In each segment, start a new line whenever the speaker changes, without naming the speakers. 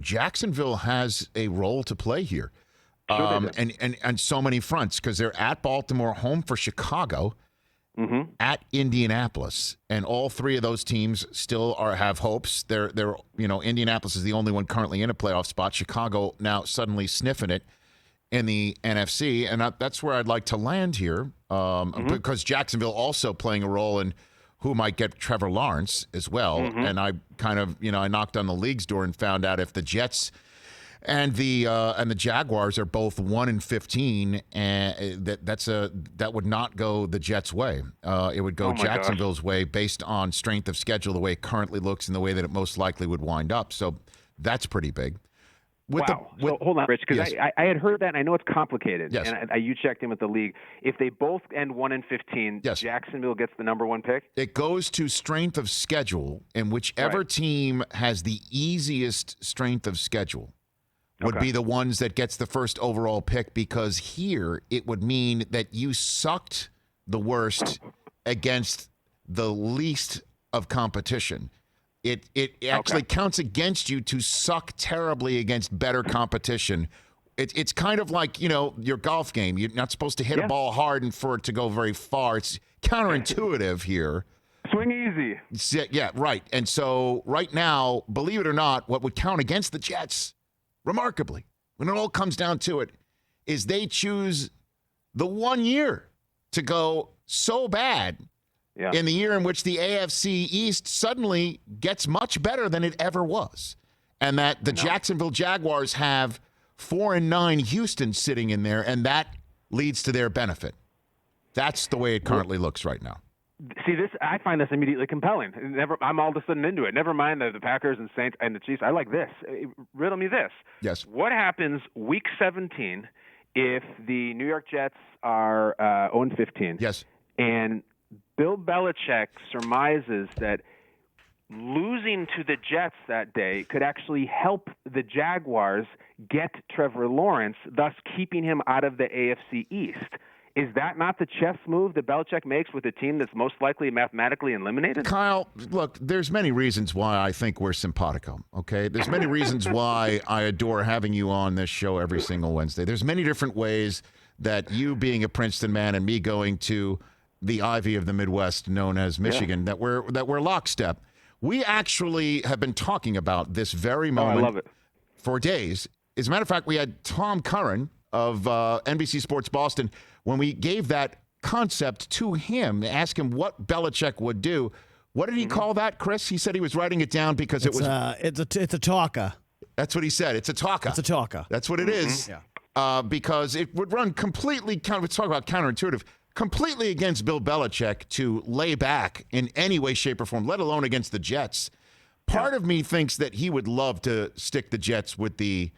Jacksonville has a role to play here.
Sure
and so many fronts, because they're at Baltimore, home for Chicago, at Indianapolis, and all three of those teams still have hopes. They're Indianapolis is the only one currently in a playoff spot. Chicago now suddenly sniffing it in the NFC, and that's where I'd like to land here, because Jacksonville also playing a role in who might get Trevor Lawrence as well. And I kind of I knocked on the league's door and found out if the Jets and the Jaguars are both 1-15, and that would not go the Jets' way. It would go Jacksonville's way based on strength of schedule, the way it currently looks, and the way that it most likely would wind up. So that's pretty big.
So hold on, Rich, because
yes.
I had heard that, and I know it's complicated.
Yes.
And you checked in with the league. If they both end 1-15,
yes.
Jacksonville gets the number one pick?
It goes to strength of schedule, and whichever team has the easiest strength of schedule would be the ones that gets the first overall pick, because here it would mean that you sucked the worst against the least of competition. It actually counts against you to suck terribly against better competition. It's kind of like, your golf game. You're not supposed to hit a ball hard and for it to go very far. It's counterintuitive here.
Swing easy.
Yeah, right. And so right now, believe it or not, what would count against the Jets, remarkably, when it all comes down to it, is they choose the 1 year to go so bad in the year in which the AFC East suddenly gets much better than it ever was. And that the Jacksonville Jaguars have 4-9 Houston sitting in there, and that leads to their benefit. That's the way it currently looks right now.
See, I find this immediately compelling. I'm all of a sudden into it. Never mind the Packers and Saints and the Chiefs. I like this. Riddle me this.
Yes.
What happens week 17 if the New York Jets are 0-15?
Yes.
And Bill Belichick surmises that losing to the Jets that day could actually help the Jaguars get Trevor Lawrence, thus keeping him out of the AFC East. Is that not the chess move that Belichick makes with a team that's most likely mathematically eliminated?
Kyle, look, there's many reasons why I think we're simpatico, okay? There's many reasons why I adore having you on this show every single Wednesday. There's many different ways that you being a Princeton man and me going to the Ivy of the Midwest known as Michigan, that we're lockstep. We actually have been talking about this very moment
I love it.
For days. As a matter of fact, we had Tom Curran of NBC Sports Boston, when we gave that concept to him, ask him what Belichick would do. What did he call that, Chris? He said he was writing it down because it's
a talker.
That's what he said. It's a talker.
It's a talker.
That's what it is.
Yeah.
Because it would run completely let's talk about counterintuitive, completely against Bill Belichick to lay back in any way, shape, or form, let alone against the Jets. Part of me thinks that he would love to stick the Jets with the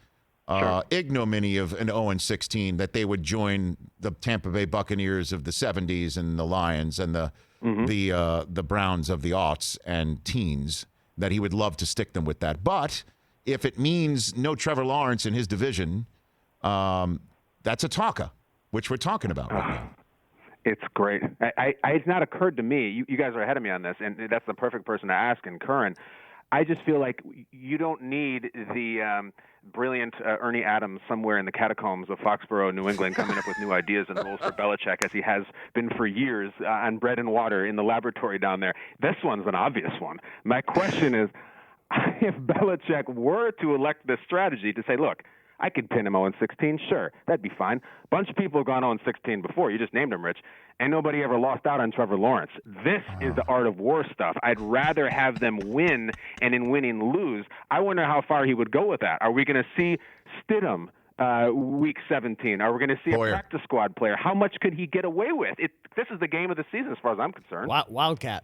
ignominy of an 0-16, that they would join the Tampa Bay Buccaneers of the 70s and the Lions and the Browns of the aughts and teens, that he would love to stick them with that. But if it means no Trevor Lawrence in his division, that's a talker, which we're talking about right now.
It's great. It's not occurred to me. You guys are ahead of me on this, and that's the perfect person to ask in Curran. I just feel like you don't need the brilliant Ernie Adams somewhere in the catacombs of Foxborough, New England, coming up with new ideas and rules for Belichick, as he has been for years on bread and water in the laboratory down there. This one's an obvious one. My question is, if Belichick were to elect this strategy to say, look, I could pin him 0-16, sure, that'd be fine. Bunch of people have gone 0-16 before. You just named him, Rich. And nobody ever lost out on Trevor Lawrence. This is the art of war stuff. I'd rather have them win and in winning lose. I wonder how far he would go with that. Are we going to see Stidham week 17? Are we going to see a practice squad player? How much could he get away with? This is the game of the season as far as I'm concerned.
Wildcat.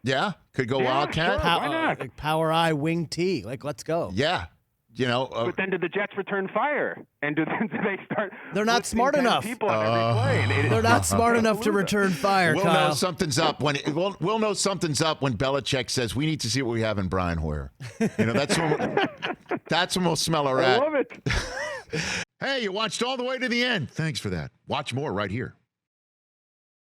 Yeah, could go Wildcat.
Sure, why not?
Like Power Eye, Wing T. Like, let's go.
Yeah.
But then do the Jets return fire? And do they start?
They're not smart enough.
People on every play.
They're not smart enough to return fire.
We'll
Kyle.
know something's up when we'll know something's up when Belichick says we need to see what we have in Brian Hoyer. That's when we'll smell a rat.
I love it.
Hey, you watched all the way to the end. Thanks for that. Watch more right here.